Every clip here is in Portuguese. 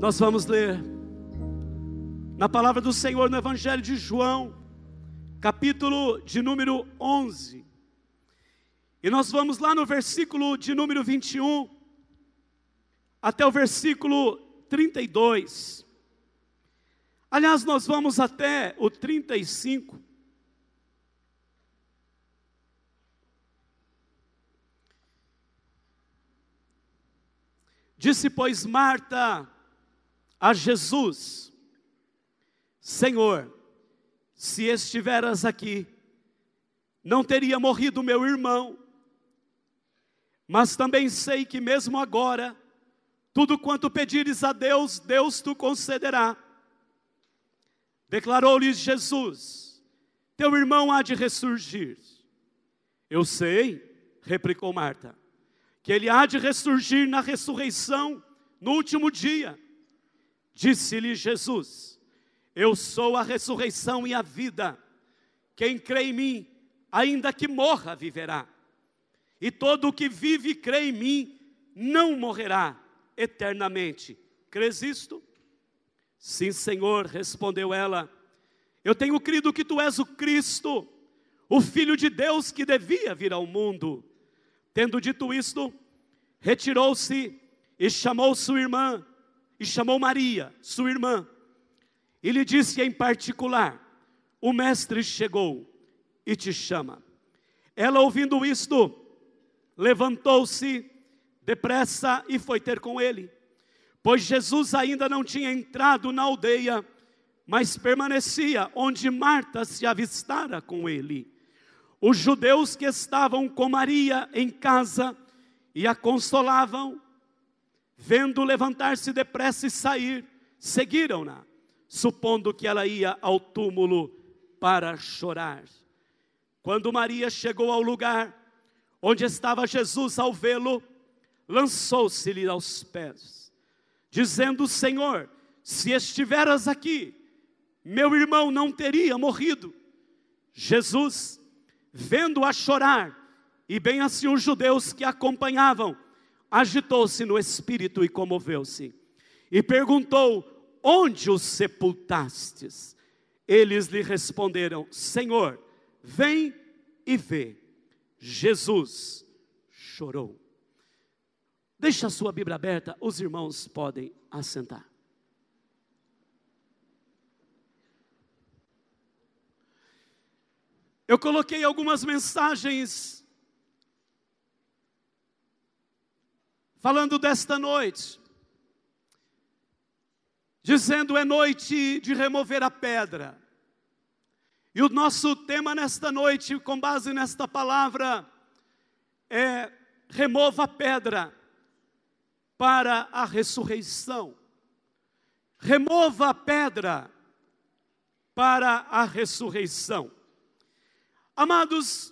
Nós vamos ler na palavra do Senhor no Evangelho de João, capítulo de número 11. E nós vamos lá no versículo de número 21 até o versículo 32. Aliás, nós vamos até o 35. Disse, pois, Marta a Jesus: Senhor, se estiveras aqui, não teria morrido meu irmão. Mas também sei que mesmo agora, tudo quanto pedires a Deus, Deus te concederá. Declarou-lhes Jesus: teu irmão há de ressurgir. Eu sei, replicou Marta, que ele há de ressurgir na ressurreição no último dia. Disse-lhe Jesus: eu sou a ressurreição e a vida. Quem crê em mim, ainda que morra, viverá. E todo o que vive e crê em mim, não morrerá eternamente. Crês isto? Sim, Senhor, respondeu ela. Eu tenho crido que tu és o Cristo, o Filho de Deus que devia vir ao mundo. Tendo dito isto, retirou-se e chamou sua irmã, e chamou Maria, sua irmã, e lhe disse em particular: o mestre chegou e te chama. Ela, ouvindo isto, levantou-se depressa e foi ter com ele, pois Jesus ainda não tinha entrado na aldeia, mas permanecia onde Marta se avistara com ele. Os judeus que estavam com Maria em casa e a consolavam, vendo levantar-se depressa e sair, seguiram-na, supondo que ela ia ao túmulo para chorar. Quando Maria chegou ao lugar onde estava Jesus, ao vê-lo, lançou-se-lhe aos pés, dizendo: Senhor, se estiveras aqui, meu irmão não teria morrido. Jesus, vendo-a chorar, e bem assim os judeus que a acompanhavam, agitou-se no espírito e comoveu-se, e perguntou: onde o sepultastes? Eles lhe responderam: Senhor, vem e vê. Jesus chorou. Deixa a sua Bíblia aberta, os irmãos podem assentar. Eu coloquei algumas mensagens falando desta noite, dizendo: é noite de remover a pedra. E o nosso tema nesta noite, com base nesta palavra, é: remova a pedra para a ressurreição. Remova a pedra para a ressurreição. Amados,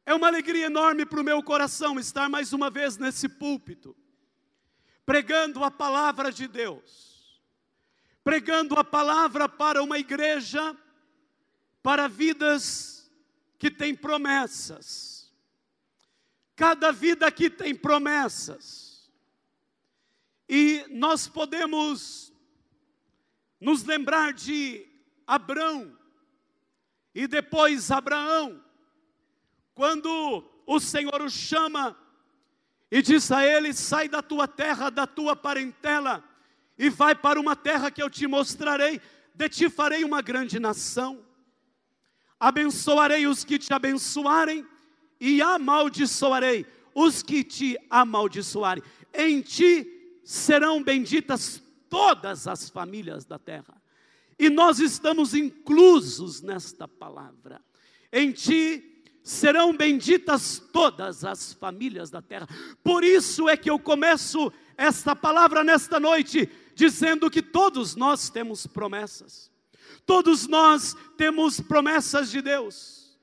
é uma alegria enorme para o meu coração estar mais uma vez nesse púlpito, pregando a palavra de Deus, pregando a palavra para uma igreja, para vidas que têm promessas. Cada vida aqui tem promessas, e nós podemos nos lembrar de Abrão, e depois Abraão, quando o Senhor o chama e diz a ele: sai da tua terra, da tua parentela, e vai para uma terra que eu te mostrarei, de ti farei uma grande nação, abençoarei os que te abençoarem, e amaldiçoarei os que te amaldiçoarem. Em ti serão benditas todas as famílias da terra. E nós estamos inclusos nesta palavra. Em ti serão benditas todas as famílias da terra. Por isso é que eu começo esta palavra nesta noite, dizendo que todos nós temos promessas. Todos nós temos promessas de Deus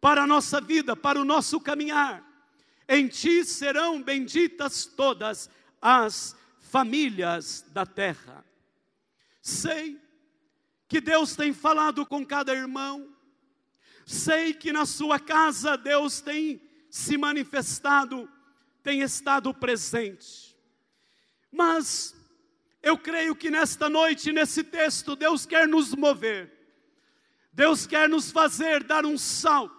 para a nossa vida, para o nosso caminhar. Em ti serão benditas todas as famílias da terra. Sei que Deus tem falado com cada irmão. Sei que na sua casa Deus tem se manifestado, tem estado presente. Mas Eu creio que nesta noite, nesse texto, Deus quer nos mover. Deus quer nos fazer dar um salto.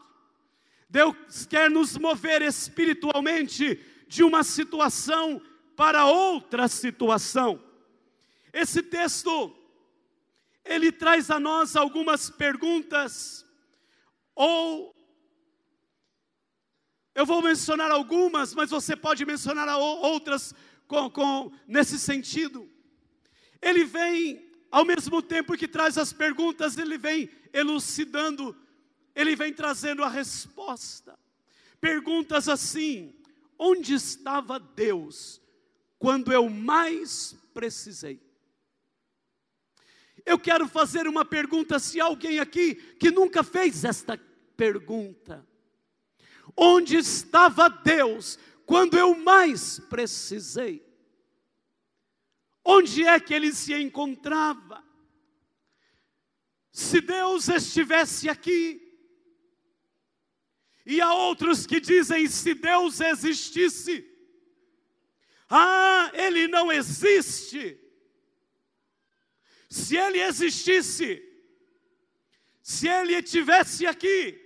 Deus quer nos mover espiritualmente de uma situação para outra situação. Esse texto, ele traz a nós algumas perguntas, ou eu vou mencionar algumas, mas você pode mencionar outras nesse sentido. Ele vem, ao mesmo tempo que traz as perguntas, ele vem elucidando, ele vem trazendo a resposta. Perguntas assim: onde estava Deus quando eu mais precisei? Eu quero fazer uma pergunta, se há alguém aqui que nunca fez esta pergunta. Onde estava Deus quando eu mais precisei? Onde é que ele se encontrava? Se Deus estivesse aqui, e há outros que dizem, se Deus existisse, ele não existe. Se ele existisse, se ele estivesse aqui,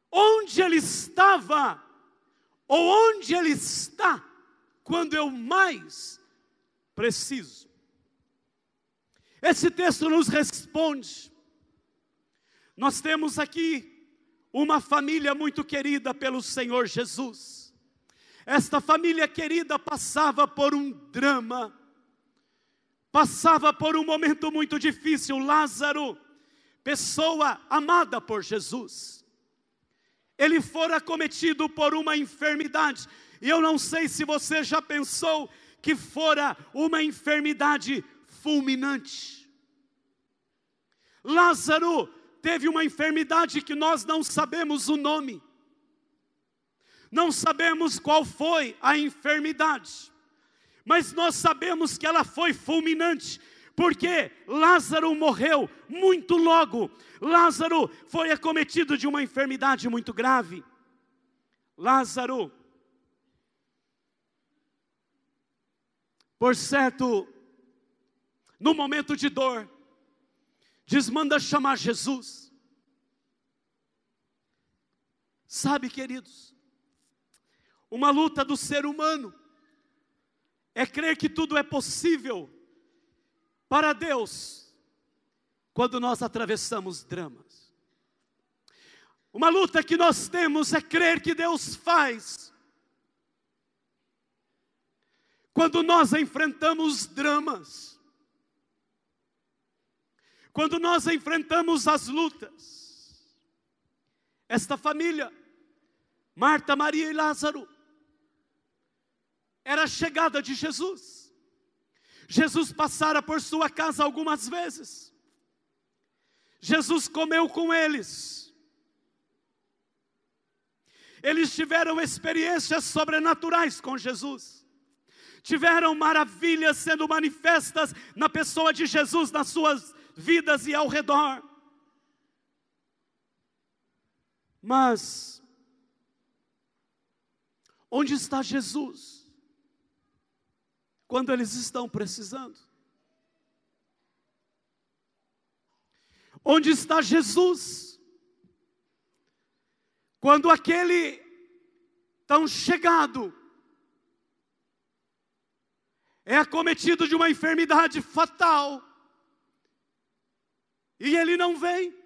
onde ele estava, ou onde ele está, quando eu mais preciso? Esse texto nos responde. Nós temos aqui uma família muito querida pelo Senhor Jesus. Esta família querida passava por um drama, passava por um momento muito difícil. Lázaro, pessoa amada por Jesus, ele fora acometido por uma enfermidade, e eu não sei se você já pensou que fora uma enfermidade fulminante. Lázaro teve uma enfermidade que nós não sabemos o nome, não sabemos qual foi a enfermidade, mas nós sabemos que ela foi fulminante, porque Lázaro morreu muito logo. Lázaro foi acometido de uma enfermidade muito grave. Lázaro, por certo, no momento de dor, manda chamar Jesus. Sabe, queridos, uma luta do ser humano é crer que tudo é possível para Deus quando nós atravessamos dramas. Uma luta que nós temos é crer que Deus faz quando nós enfrentamos dramas, quando nós enfrentamos as lutas. Esta família, Marta, Maria e Lázaro, era a chegada de Jesus. Jesus passara por sua casa algumas vezes. Jesus comeu com eles. Eles tiveram experiências sobrenaturais com Jesus. Tiveram maravilhas sendo manifestas na pessoa de Jesus, nas suas vidas e ao redor. Mas onde está Jesus quando eles estão precisando? Onde está Jesus quando aquele tão chegado é acometido de uma enfermidade fatal e ele não vem?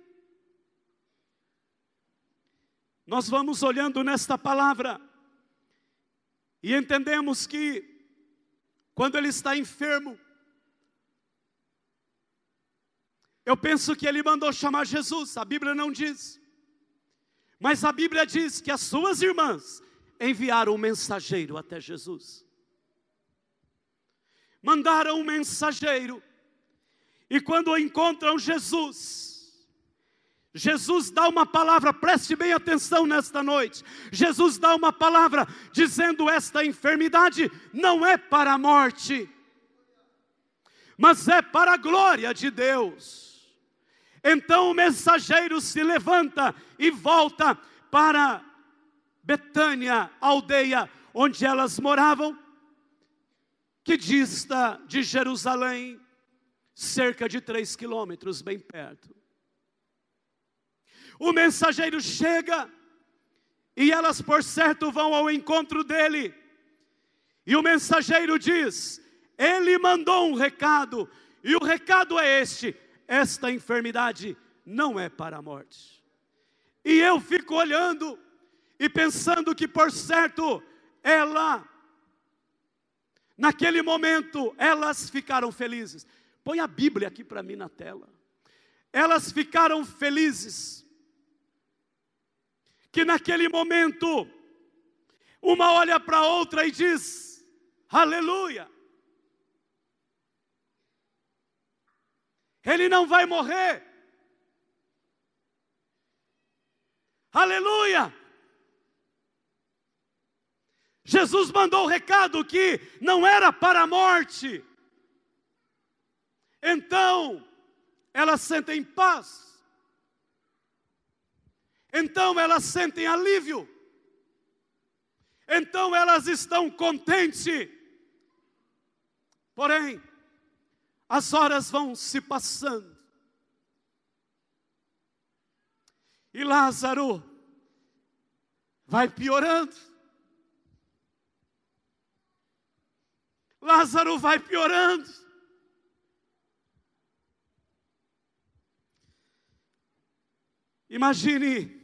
Nós vamos olhando nesta palavra e entendemos que quando ele está enfermo, eu penso que ele mandou chamar Jesus. A Bíblia não diz, mas a Bíblia diz que as suas irmãs enviaram um mensageiro até Jesus. Mandaram um mensageiro, e quando encontram Jesus, Jesus dá uma palavra, preste bem atenção nesta noite. Jesus dá uma palavra dizendo: esta enfermidade não é para a morte, mas é para a glória de Deus. Então o mensageiro se levanta e volta para Betânia, a aldeia onde elas moravam. que dista de Jerusalém cerca de 3 quilômetros, bem perto. O mensageiro chega e elas, por certo, vão ao encontro dele. E o mensageiro diz: ele mandou um recado, e o recado é este: esta enfermidade não é para a morte. E eu fico olhando e pensando que, por certo, naquele momento, elas ficaram felizes. Põe a Bíblia aqui para mim na tela. Elas ficaram felizes, que naquele momento, uma olha para a outra e diz: aleluia, ele não vai morrer, aleluia. Jesus mandou o recado que não era para a morte. Então, elas sentem paz. Então elas sentem alívio. Então elas estão contentes. Porém, as horas vão se passando. E Lázaro vai piorando. Lázaro vai piorando. Imagine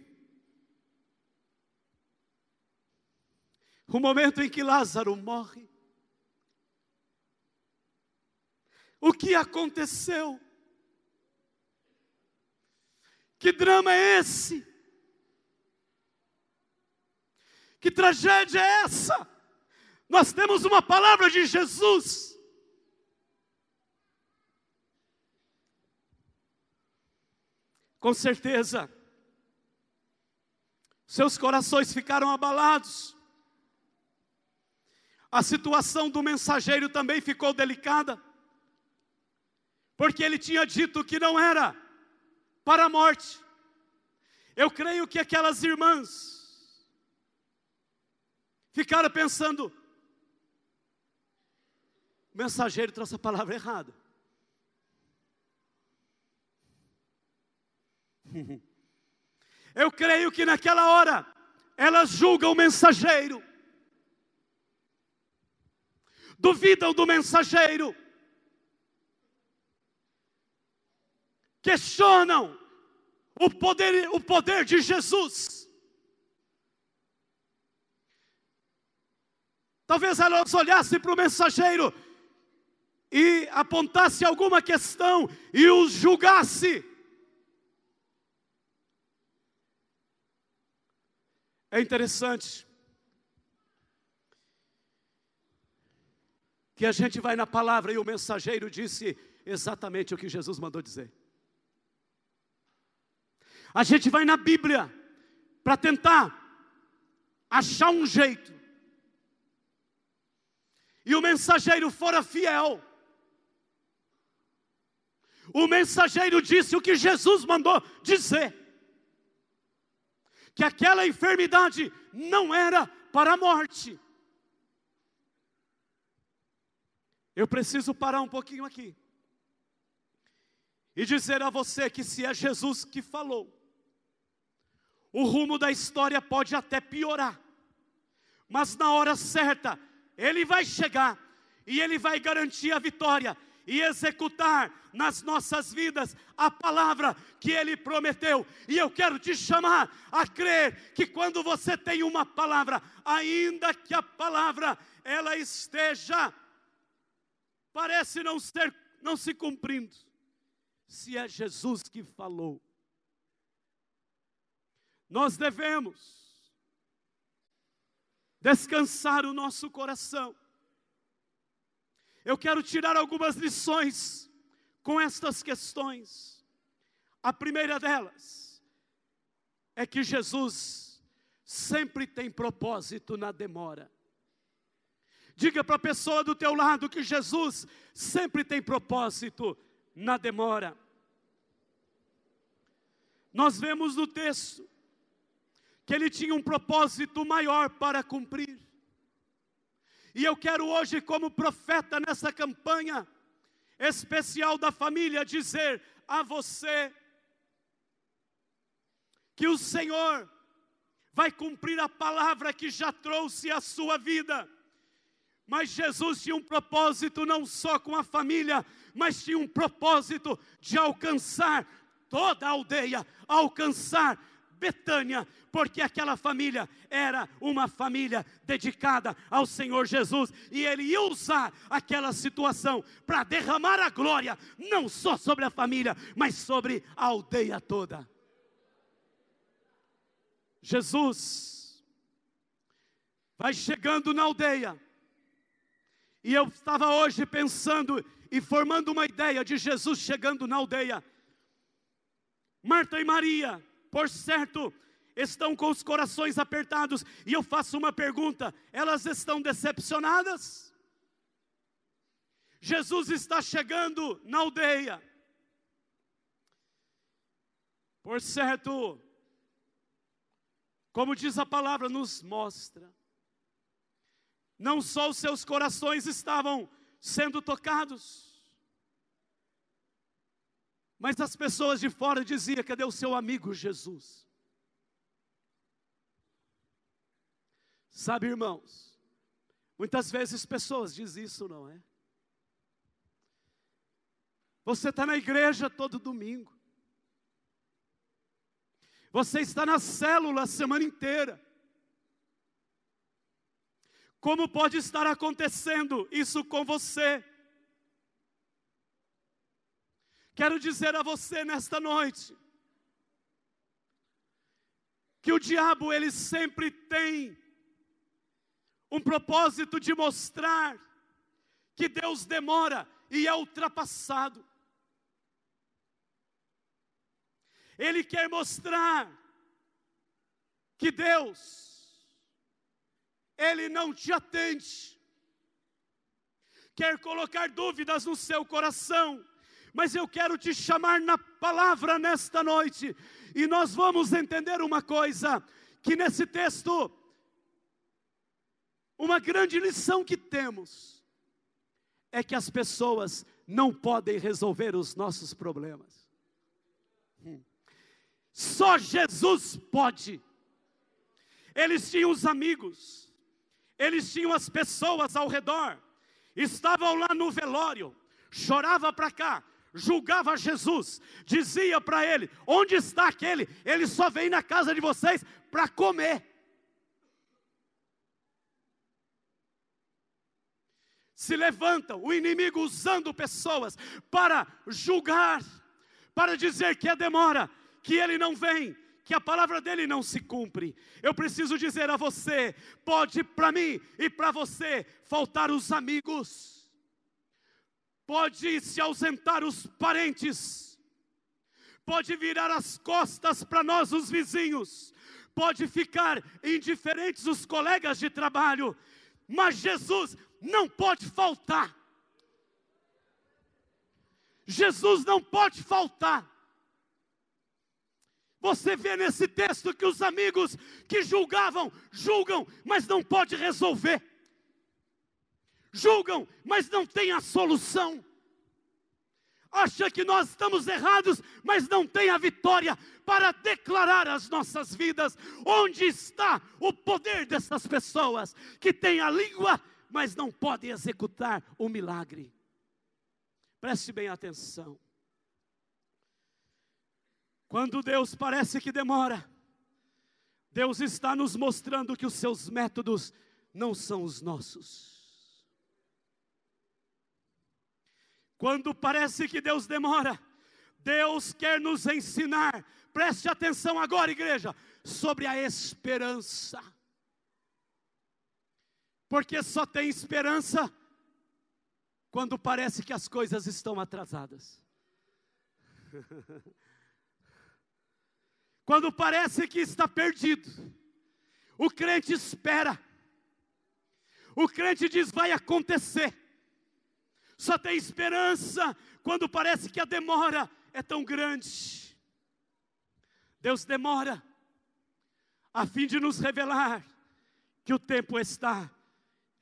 o momento em que Lázaro morre. O que aconteceu? Que drama é esse? Que tragédia é essa? Nós temos uma palavra de Jesus. Com certeza, seus corações ficaram abalados. A situação do mensageiro também ficou delicada, porque ele tinha dito que não era para a morte. Eu creio que aquelas irmãs ficaram pensando: o mensageiro trouxe a palavra errada. Eu creio que naquela hora elas julgam o mensageiro, duvidam do mensageiro, questionam o poder de Jesus. Talvez elas olhassem para o mensageiro e apontassem alguma questão e os julgasse. É interessante que a gente vai na palavra e o mensageiro disse exatamente o que Jesus mandou dizer. A gente vai na Bíblia para tentar achar um jeito. E o mensageiro fora fiel. O mensageiro disse o que Jesus mandou dizer. Que aquela enfermidade não era para a morte. Eu preciso parar um pouquinho aqui e dizer a você que se é Jesus que falou, o rumo da história pode até piorar, mas na hora certa, Ele vai chegar e Ele vai garantir a vitória e executar nas nossas vidas a palavra que Ele prometeu. E eu quero te chamar a crer que quando você tem uma palavra, ainda que a palavra ela esteja, parece não se cumprindo, se é Jesus que falou, nós devemos descansar o nosso coração. Eu quero tirar algumas lições com estas questões. A primeira delas é que Jesus sempre tem propósito na demora. Diga para a pessoa do teu lado que Jesus sempre tem propósito na demora. Nós vemos no texto que Ele tinha um propósito maior para cumprir. E eu quero hoje, como profeta nessa campanha especial da família, dizer a você que o Senhor vai cumprir a palavra que já trouxe à sua vida. Mas Jesus tinha um propósito não só com a família, mas tinha um propósito de alcançar toda a aldeia, alcançar Betânia, porque aquela família era uma família dedicada ao Senhor Jesus, e Ele ia usar aquela situação para derramar a glória, não só sobre a família, mas sobre a aldeia toda. Jesus vai chegando na aldeia, e eu estava hoje pensando e formando uma ideia de Jesus chegando na aldeia. Marta e Maria, por certo, estão com os corações apertados, e eu faço uma pergunta: elas estão decepcionadas? Jesus está chegando na aldeia. Por certo, como diz a palavra, nos mostra, não só os seus corações estavam sendo tocados, mas as pessoas de fora diziam: cadê o seu amigo Jesus? Sabe, irmãos, muitas vezes pessoas dizem isso, não é? Você está na igreja todo domingo, você está na célula a semana inteira. Como pode estar acontecendo isso com você? Quero dizer a você nesta noite, que o diabo ele sempre tem um propósito de mostrar que Deus demora e é ultrapassado. Ele quer mostrar que Deus, Ele não te atende. Quer colocar dúvidas no seu coração. Mas eu quero te chamar na palavra nesta noite. E nós vamos entender uma coisa, que nesse texto, uma grande lição que temos, é que as pessoas não podem resolver os nossos problemas. Só Jesus pode. Eles tinham os amigos, eles tinham as pessoas ao redor, estavam lá no velório, chorava para cá, julgava Jesus, dizia para ele: onde está aquele? Ele só vem na casa de vocês para comer. Se levantam, o inimigo usando pessoas para julgar, para dizer que é demora, que ele não vem, que a palavra dele não se cumpre. Eu preciso dizer a você, pode para mim e para você faltar os amigos, pode se ausentar os parentes, pode virar as costas para nós os vizinhos, pode ficar indiferentes os colegas de trabalho, mas Jesus não pode faltar. Jesus não pode faltar. Você vê nesse texto que os amigos que julgavam, julgam, mas não pode resolver. Julgam, mas não tem a solução. Acha que nós estamos errados, mas não tem a vitória para declarar as nossas vidas. Onde está o poder dessas pessoas que têm a língua, mas não podem executar o milagre? Preste bem atenção. Quando Deus parece que demora, Deus está nos mostrando que os seus métodos não são os nossos. Quando parece que Deus demora, Deus quer nos ensinar, preste atenção agora, igreja, sobre a esperança. Porque só tem esperança quando parece que as coisas estão atrasadas. Quando parece que está perdido, o crente espera. O crente diz: vai acontecer. Só tem esperança quando parece que a demora é tão grande. Deus demora a fim de nos revelar que o tempo está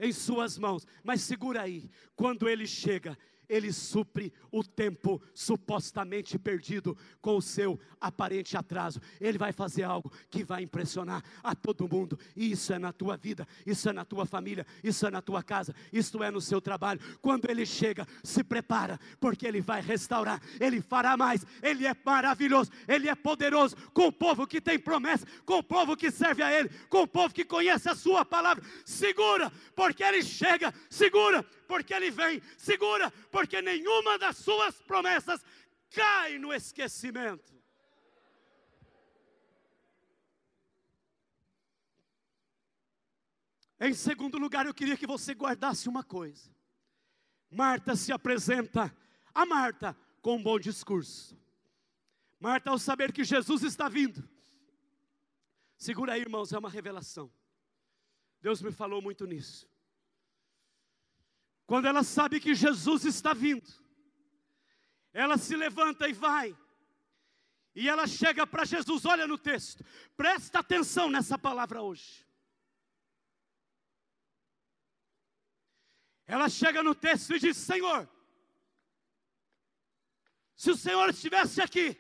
em suas mãos. Mas segura aí, quando Ele chega, Ele supre o tempo supostamente perdido com o seu aparente atraso. Ele vai fazer algo que vai impressionar a todo mundo. E isso é na tua vida, isso é na tua família, isso é na tua casa, isso é no seu trabalho. Quando Ele chega, se prepara, porque Ele vai restaurar, Ele fará mais. Ele é maravilhoso, Ele é poderoso, com o povo que tem promessa, com o povo que serve a Ele, com o povo que conhece a sua palavra. Segura, porque Ele chega. Segura, porque Ele vem. Segura, porque nenhuma das suas promessas cai no esquecimento. Em segundo lugar, eu queria que você guardasse uma coisa. Marta se apresenta a Marta com um bom discurso. Marta, ao saber que Jesus está vindo, segura aí, irmãos, é uma revelação. Deus me falou muito nisso. Quando ela sabe que Jesus está vindo, ela se levanta e vai. E ela chega para Jesus, olha no texto, presta atenção nessa palavra hoje. Ela chega no texto e diz: Senhor, se o Senhor estivesse aqui,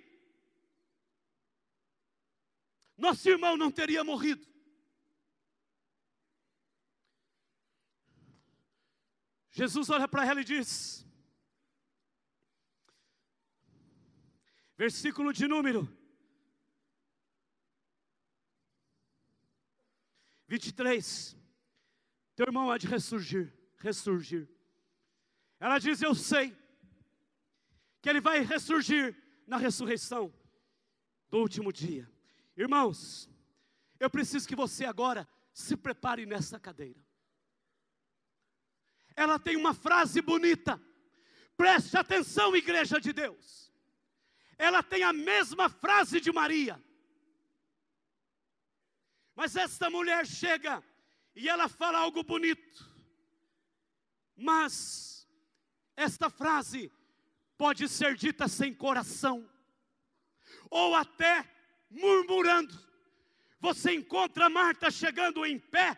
nosso irmão não teria morrido. Jesus olha para ela e diz, versículo de número 23, teu irmão há de ressurgir. Ela diz: eu sei que ele vai ressurgir na ressurreição do último dia. Irmãos, eu preciso que você agora se prepare nessa cadeira. Ela tem uma frase bonita, preste atenção, igreja de Deus. Ela tem a mesma frase de Maria. Mas esta mulher chega e ela fala algo bonito. Mas esta frase pode ser dita sem coração, ou até murmurando. Você encontra Marta chegando em pé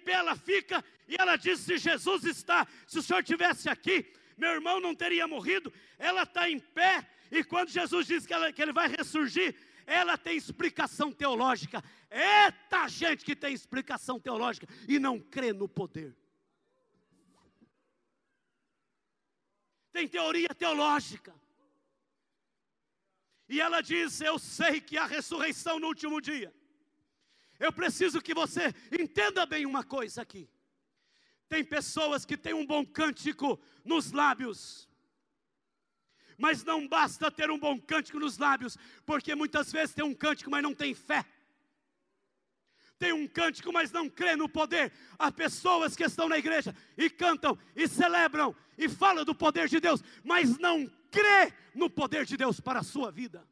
ela fica, e ela diz: se Jesus está, se o Senhor estivesse aqui, meu irmão não teria morrido. Ela está em pé, e quando Jesus diz que ele vai ressurgir, ela tem explicação teológica. Eita gente que tem explicação teológica e não crê no poder. Tem teoria teológica. E ela diz: eu sei que há ressurreição no último dia. Eu preciso que você entenda bem uma coisa aqui. Tem pessoas que têm um bom cântico nos lábios, mas não basta ter um bom cântico nos lábios, porque muitas vezes tem um cântico, mas não tem fé. Tem um cântico, mas não crê no poder. Há pessoas que estão na igreja e cantam, e celebram, e falam do poder de Deus, mas não crê no poder de Deus para a sua vida.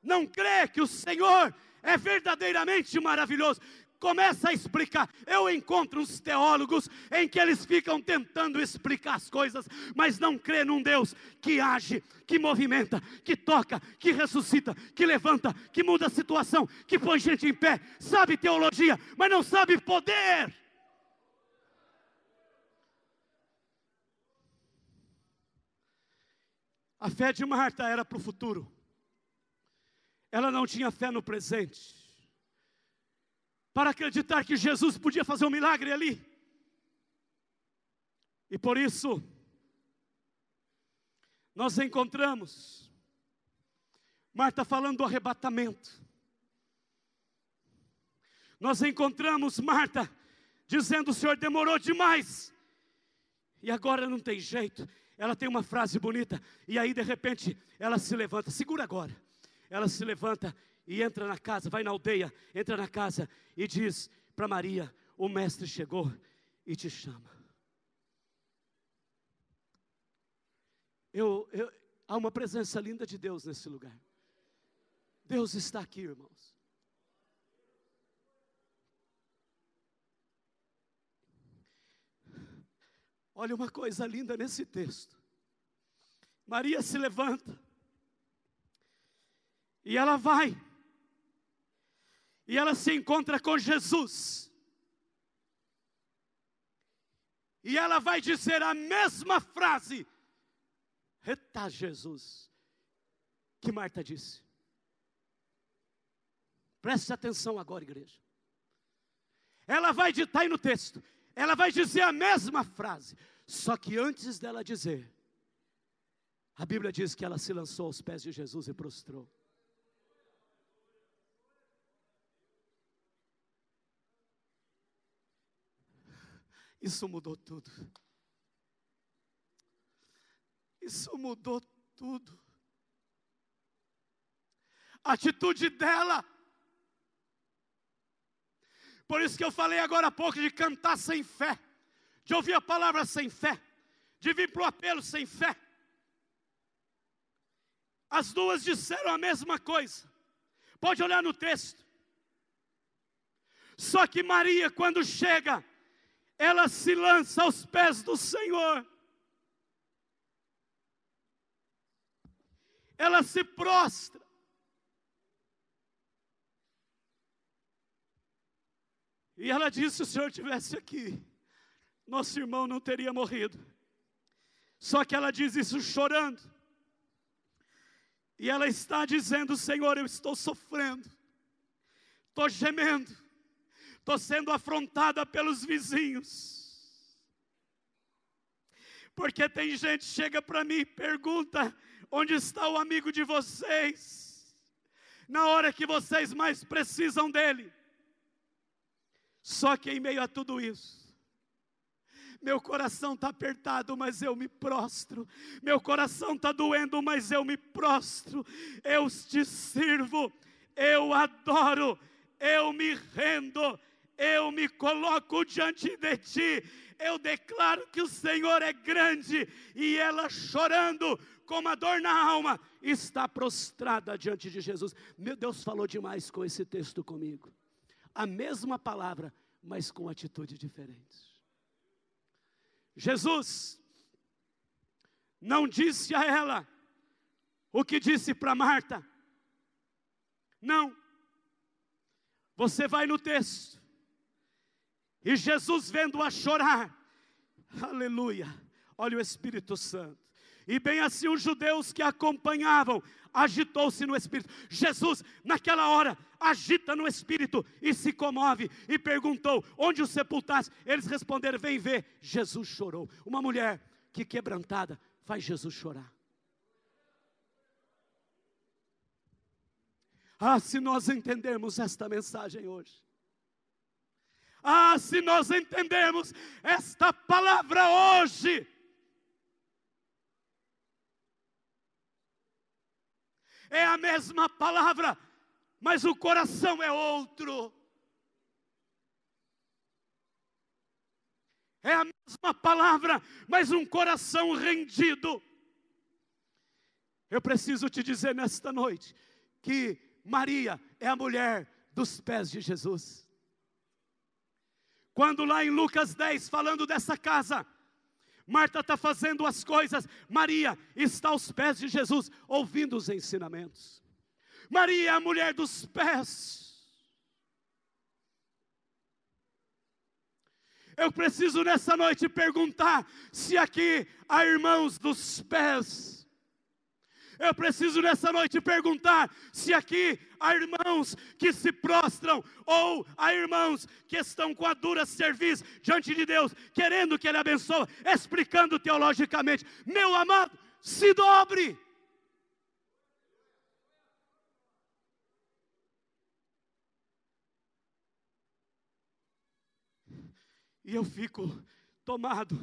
Não crê que o Senhor é verdadeiramente maravilhoso. Começa a explicar. Eu encontro uns teólogos em que eles ficam tentando explicar as coisas, mas não crê num Deus que age, que movimenta, que toca, que ressuscita, que levanta, que muda a situação, que põe gente em pé. Sabe teologia, mas não sabe poder. A fé de Marta era para o futuro. Ela não tinha fé no presente, para acreditar que Jesus podia fazer um milagre ali. E por isso, nós encontramos Marta falando do arrebatamento. Nós encontramos Marta dizendo: o Senhor demorou demais, e agora não tem jeito. Ela tem uma frase bonita, e aí de repente ela se levanta. Segura agora. Ela se levanta e entra na casa, vai na aldeia, entra na casa e diz para Maria: o mestre chegou e te chama. Há uma presença linda de Deus nesse lugar. Deus está aqui, irmãos. Olha uma coisa linda nesse texto. Maria se levanta e ela vai, e ela se encontra com Jesus. E ela vai dizer a mesma frase. Eita Jesus, que Marta disse. Preste atenção agora, igreja. Ela vai ditar aí no texto. Ela vai dizer a mesma frase. Só que antes dela dizer, a Bíblia diz que ela se lançou aos pés de Jesus e prostrou. Isso mudou tudo. Isso mudou tudo. A atitude dela. Por isso que eu falei agora há pouco de cantar sem fé. De ouvir a palavra sem fé. De vir para o apelo sem fé. As duas disseram a mesma coisa. Pode olhar no texto. Só que Maria, quando chega, ela se lança aos pés do Senhor. Ela se prostra. E ela disse: se o Senhor estivesse aqui, nosso irmão não teria morrido. Só que ela diz isso chorando. E ela está dizendo: Senhor, eu estou sofrendo. Estou gemendo. Estou sendo afrontada pelos vizinhos. Porque tem gente que chega para mim e pergunta: onde está o amigo de vocês? Na hora que vocês mais precisam dele. Só que em meio a tudo isso, meu coração está apertado, mas eu me prostro. Meu coração está doendo, mas eu me prostro. Eu te sirvo, eu adoro, eu me rendo, eu me coloco diante de ti. Eu declaro que o Senhor é grande. E ela, chorando, com uma dor na alma, está prostrada diante de Jesus. Meu Deus, falou demais com esse texto comigo. A mesma palavra, mas com atitude diferente. Jesus não disse a ela o que disse para Marta. Não. Você vai no texto. E Jesus, vendo-a chorar, aleluia, olha o Espírito Santo. E bem assim os judeus que a acompanhavam, agitou-se no Espírito. Jesus, naquela hora, agita no Espírito e se comove. E perguntou: onde o sepultaste? Eles responderam: vem ver. Jesus chorou. Uma mulher que quebrantada faz Jesus chorar. Ah, se nós entendermos esta mensagem hoje. Ah, se nós entendermos esta palavra hoje. É a mesma palavra, mas o coração é outro. É a mesma palavra, mas um coração rendido. Eu preciso te dizer nesta noite que Maria é a mulher dos pés de Jesus. Quando lá em Lucas 10, falando dessa casa, Marta está fazendo as coisas, Maria está aos pés de Jesus, ouvindo os ensinamentos. Maria é a mulher dos pés. Eu preciso nessa noite perguntar se aqui há irmãos dos pés. Eu preciso nessa noite perguntar se aqui há irmãos que se prostram, ou há irmãos que estão com a dura serviço diante de Deus, querendo que Ele abençoe, explicando teologicamente. Meu amado, se dobre. E eu fico tomado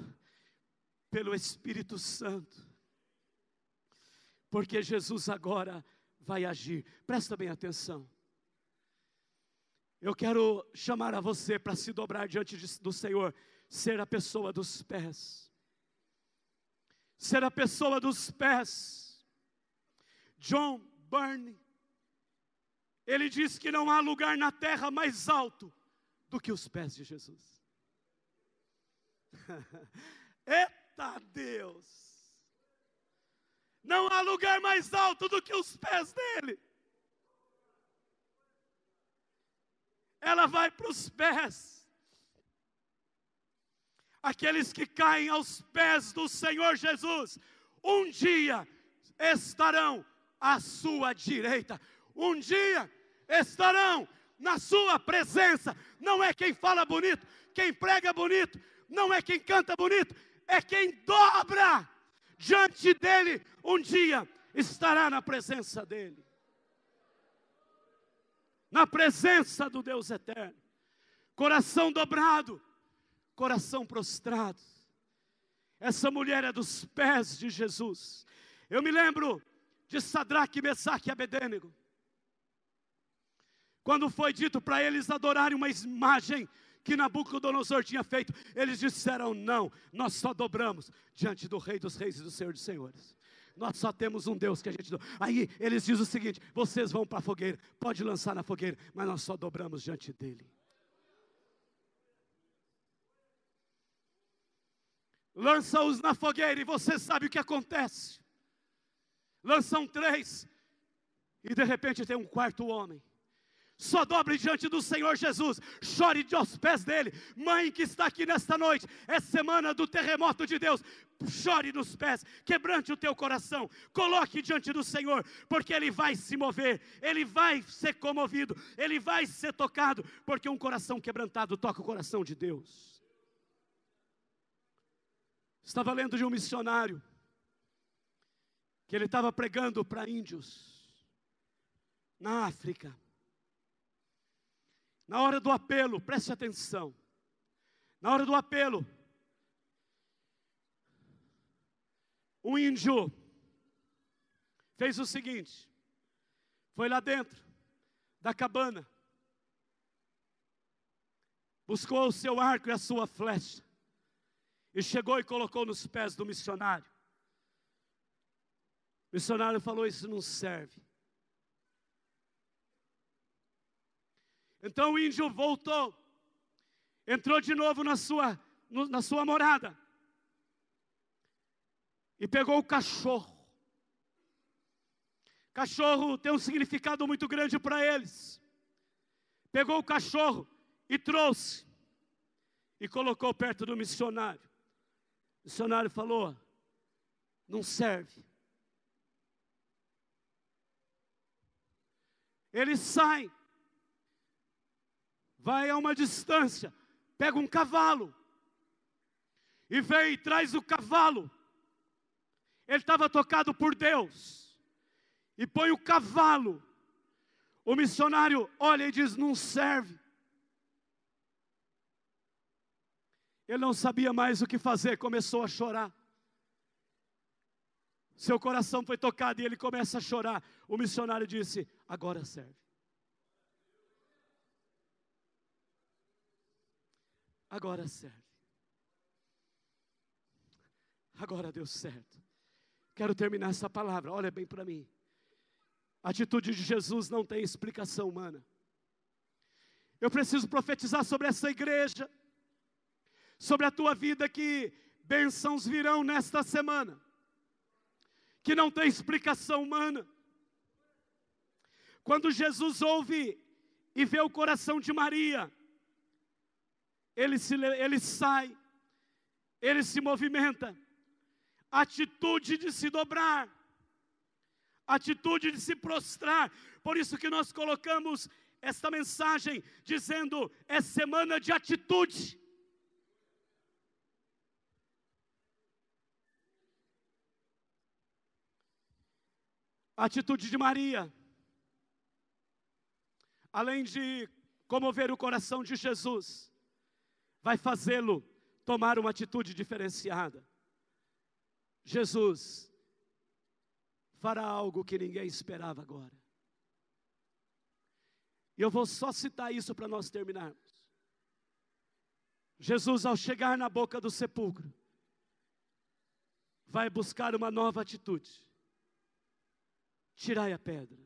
pelo Espírito Santo. Porque Jesus agora vai agir. Presta bem atenção. Eu quero chamar a você para se dobrar diante do Senhor. Ser a pessoa dos pés. Ser a pessoa dos pés. John Byrne, ele diz que não há lugar na terra mais alto do que os pés de Jesus. Eita Deus! Não há lugar mais alto do que os pés dele. Ela vai para os pés. aqueles que caem aos pés do Senhor Jesus, um dia estarão à sua direita, um dia estarão na sua presença. Não é quem fala bonito, quem prega bonito, não é quem canta bonito, é quem dobra diante dele, um dia estará na presença dele, na presença do Deus eterno. Coração dobrado, coração prostrado. Essa mulher é dos pés de Jesus. Eu me lembro de Sadraque, Mesaque e Abednego, quando foi dito para eles adorarem uma imagem que Nabucodonosor tinha feito, eles disseram: não, nós só dobramos diante do Rei dos Reis e do Senhor dos Senhores. Nós só temos um Deus que a gente... Aí eles dizem o seguinte: vocês vão para a fogueira, pode lançar na fogueira, mas nós só dobramos diante dele. Lança-os na fogueira e você sabe o que acontece. Lançam 3 e de repente tem um quarto homem. Só dobre diante do Senhor Jesus, chore aos pés dele. Mãe que está aqui nesta noite, é semana do terremoto de Deus. Chore nos pés, quebrante o teu coração, coloque diante do Senhor, porque Ele vai se mover, Ele vai ser comovido, Ele vai ser tocado, porque um coração quebrantado toca o coração de Deus. Estava lendo de um missionário, que ele estava pregando para índios, na África. Na hora do apelo, preste atenção, na hora do apelo, um índio fez o seguinte: foi lá dentro da cabana, buscou o seu arco e a sua flecha, e chegou e colocou nos pés do missionário. O missionário falou: isso não serve. Então o índio voltou, entrou de novo na sua morada, e pegou o cachorro. Cachorro tem um significado muito grande para eles. Pegou o cachorro e trouxe, e colocou perto do missionário. O missionário falou: não serve. Ele sai, vai a uma distância, pega um cavalo, e vem e traz o cavalo. Ele estava tocado por Deus, e põe o cavalo. O missionário olha e diz: não serve. Ele não sabia mais o que fazer, começou a chorar. Seu coração foi tocado e ele começa a chorar. O missionário disse: agora serve. Agora serve. Agora deu certo. Quero terminar essa palavra, olha bem para mim. A atitude de Jesus não tem explicação humana. Eu preciso profetizar sobre essa igreja, sobre a tua vida, que bênçãos virão nesta semana, que não tem explicação humana. Quando Jesus ouve e vê o coração de Maria, ele sai, ele se movimenta. Atitude de se dobrar, atitude de se prostrar. Por isso que nós colocamos esta mensagem dizendo: é semana de atitude. A atitude de Maria, além de comover o coração de Jesus, vai fazê-lo tomar uma atitude diferenciada. Jesus fará algo que ninguém esperava agora. E eu vou só citar isso para nós terminarmos. Jesus, ao chegar na boca do sepulcro, vai buscar uma nova atitude. Tirai a pedra.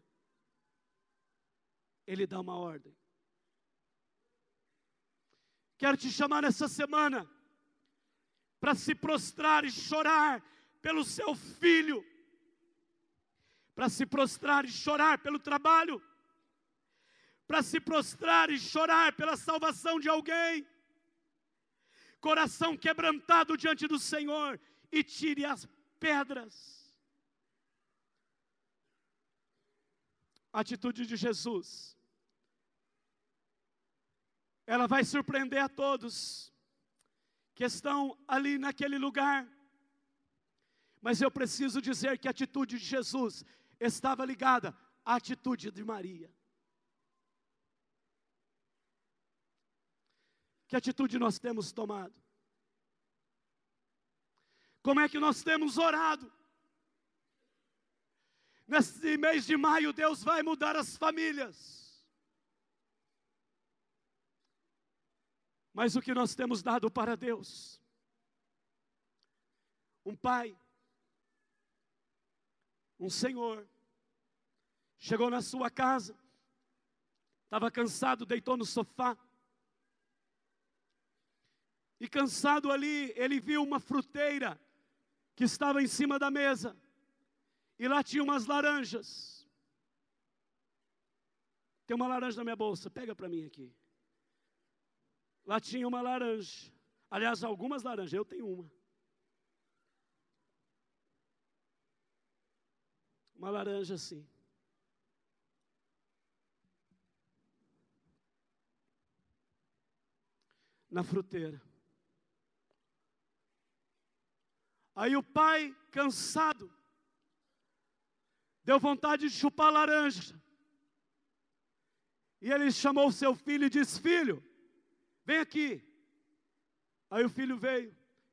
Ele dá uma ordem. Quero te chamar nessa semana para se prostrar e chorar pelo seu filho, para se prostrar e chorar pelo trabalho, para se prostrar e chorar pela salvação de alguém. coração quebrantado diante do Senhor e tire as pedras. A atitude de Jesus, ela vai surpreender a todos que estão ali naquele lugar. Mas eu preciso dizer que a atitude de Jesus estava ligada à atitude de Maria. Que atitude nós temos tomado? Como é que nós temos orado? Nesse mês de maio, Deus vai mudar as famílias. Mas o que nós temos dado para Deus? Um pai, um senhor, chegou na sua casa, estava cansado, deitou no sofá. E cansado ali, ele viu uma fruteira que estava em cima da mesa. E lá tinha umas laranjas. Tem uma laranja na minha bolsa, pega para mim aqui. Lá tinha uma laranja. Aliás, algumas laranjas, eu tenho uma. Uma laranja assim. Na fruteira. Aí o pai, cansado, deu vontade de chupar a laranja. E ele chamou o seu filho e disse: filho, vem aqui. Aí o filho veio.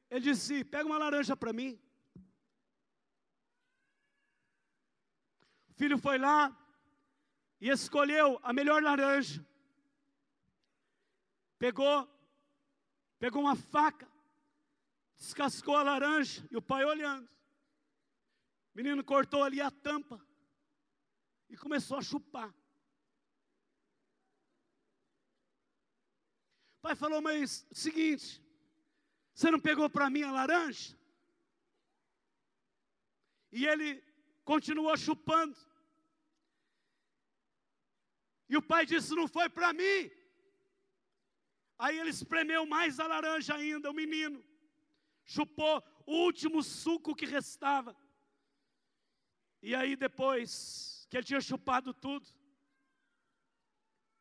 Ele disse: pega uma laranja para mim. O filho foi lá e escolheu a melhor laranja. Pegou uma faca, descascou a laranja, e o pai olhando. O menino cortou ali a tampa e começou a chupar. O pai falou: mas seguinte, você não pegou para mim a laranja? E ele continuou chupando. E o pai disse: não foi para mim. Aí ele espremeu mais a laranja ainda, o menino chupou o último suco que restava. E aí depois que ele tinha chupado tudo,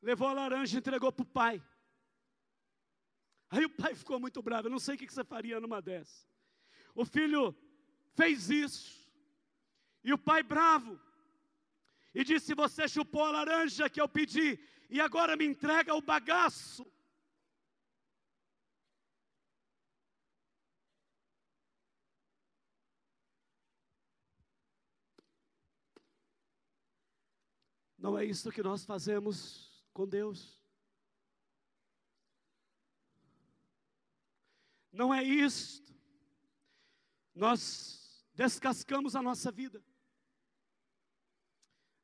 levou a laranja e entregou para o pai. Aí o pai ficou muito bravo: eu não sei o que você faria numa dessa. O filho fez isso. E o pai bravo, e disse: você chupou a laranja que eu pedi, e agora me entrega o bagaço. Não é isso que nós fazemos com Deus. Não é isto. Nós descascamos a nossa vida.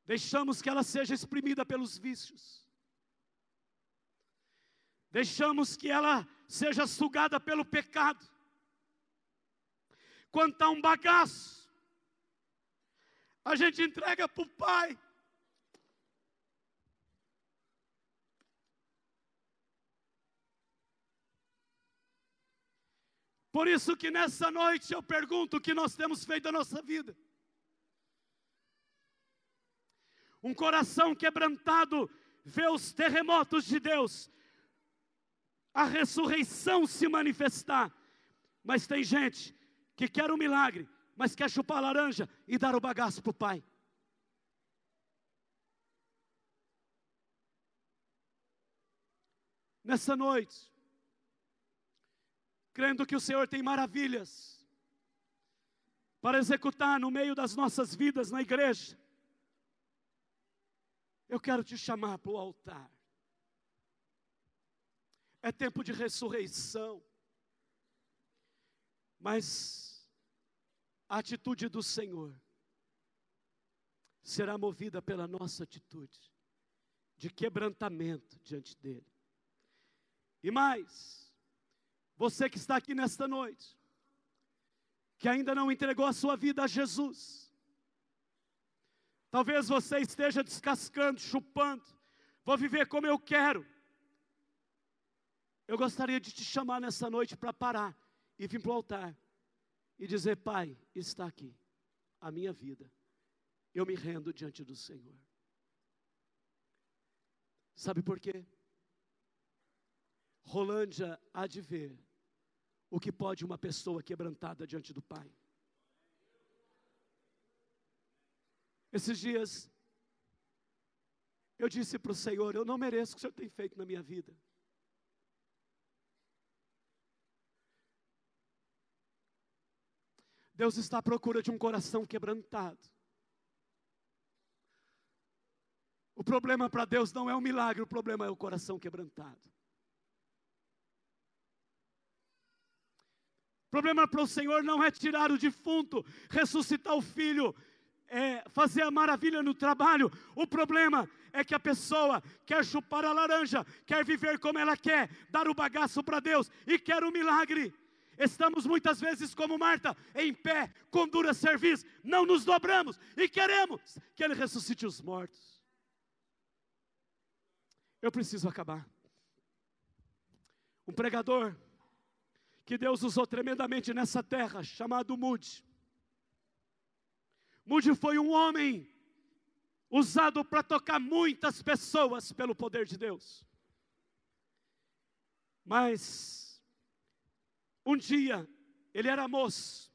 Deixamos que ela seja exprimida pelos vícios. Deixamos que ela seja sugada pelo pecado. Quando está um bagaço, a gente entrega para o pai. Por isso que nessa noite eu pergunto: o que nós temos feito da nossa vida? Um coração quebrantado vê os terremotos de Deus, a ressurreição se manifestar. Mas tem gente que quer um milagre, mas quer chupar a laranja e dar o bagaço para o pai. Nessa noite, crendo que o Senhor tem maravilhas para executar no meio das nossas vidas na igreja, eu quero te chamar para o altar. É tempo de ressurreição, mas a atitude do Senhor será movida pela nossa atitude de quebrantamento diante dEle. E mais, você que está aqui nesta noite, que ainda não entregou a sua vida a Jesus, talvez você esteja descascando, chupando: vou viver como eu quero. Eu gostaria de te chamar nessa noite para parar e vir para o altar e dizer: Pai, está aqui a minha vida, eu me rendo diante do Senhor. Sabe por quê? Rolândia há de ver o que pode uma pessoa quebrantada diante do Pai. Esses dias, eu disse para o Senhor: eu não mereço o que o Senhor tem feito na minha vida. Deus está à procura de um coração quebrantado. O problema para Deus não é o milagre, o problema é o coração quebrantado. O problema para o Senhor não é tirar o defunto, ressuscitar o filho, fazer a maravilha no trabalho. O problema é que a pessoa quer chupar a laranja, quer viver como ela quer, dar o bagaço para Deus e quer um milagre. Estamos muitas vezes como Marta, em pé, com dura cerviz, não nos dobramos e queremos que Ele ressuscite os mortos. Eu preciso acabar. Um pregador que Deus usou tremendamente nessa terra, chamado Moody. Moody foi um homem usado para tocar muitas pessoas pelo poder de Deus. Mas um dia, ele era moço,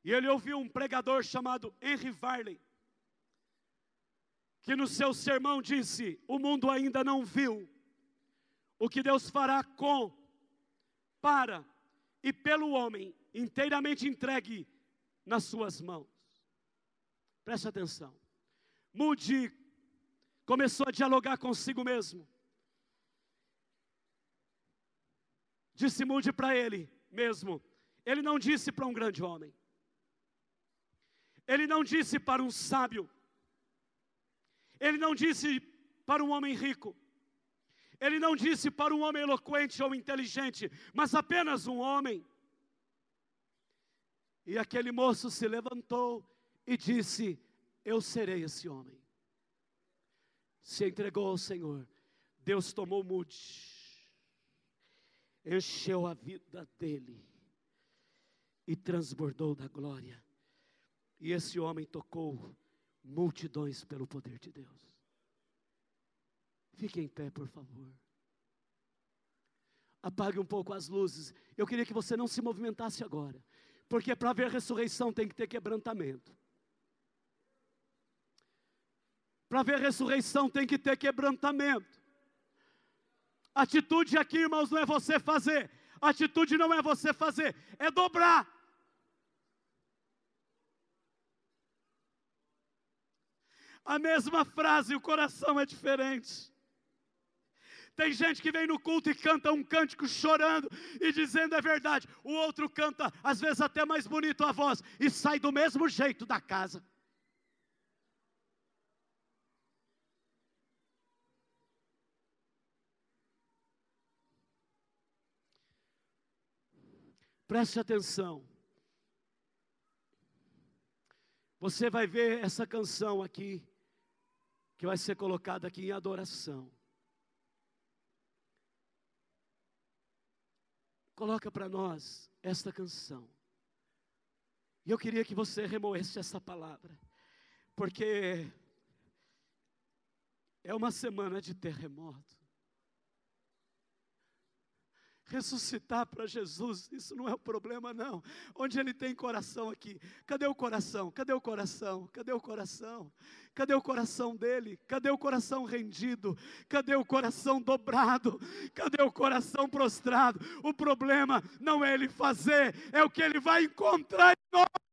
e ele ouviu um pregador chamado Henry Varley, que no seu sermão disse: o mundo ainda não viu o que Deus fará com, para e pelo homem inteiramente entregue nas suas mãos. Preste atenção. Moody começou a dialogar consigo mesmo. Disse Moody para ele mesmo. Ele não disse para um grande homem. Ele não disse para um sábio. Ele não disse para um homem rico. Ele não disse para um homem eloquente ou inteligente, mas apenas um homem. E aquele moço se levantou e disse: eu serei esse homem. Se entregou ao Senhor. Deus tomou Moody, encheu a vida dele e transbordou da glória. E esse homem tocou multidões pelo poder de Deus. Fique em pé, por favor. Apague um pouco as luzes. Eu queria que você não se movimentasse agora, porque para haver ressurreição tem que ter quebrantamento. Para haver ressurreição tem que ter quebrantamento. Atitude aqui, irmãos, não é você fazer. Atitude não é você fazer, é dobrar. A mesma frase, o coração é diferente. Tem gente que vem no culto e canta um cântico chorando e dizendo é verdade. O outro canta, às vezes até mais bonito a voz, e sai do mesmo jeito da casa. Preste atenção. Você vai ver essa canção aqui, que vai ser colocada aqui em adoração. Coloca para nós esta canção. E eu queria que você remoesse essa palavra, porque é uma semana de terremoto. Ressuscitar para Jesus, isso não é o problema não. Onde Ele tem coração aqui? Cadê o coração? Cadê o coração? Cadê o coração? Cadê o coração dele? Cadê o coração rendido? Cadê o coração dobrado? Cadê o coração prostrado? O problema não é Ele fazer, é o que Ele vai encontrar em nós.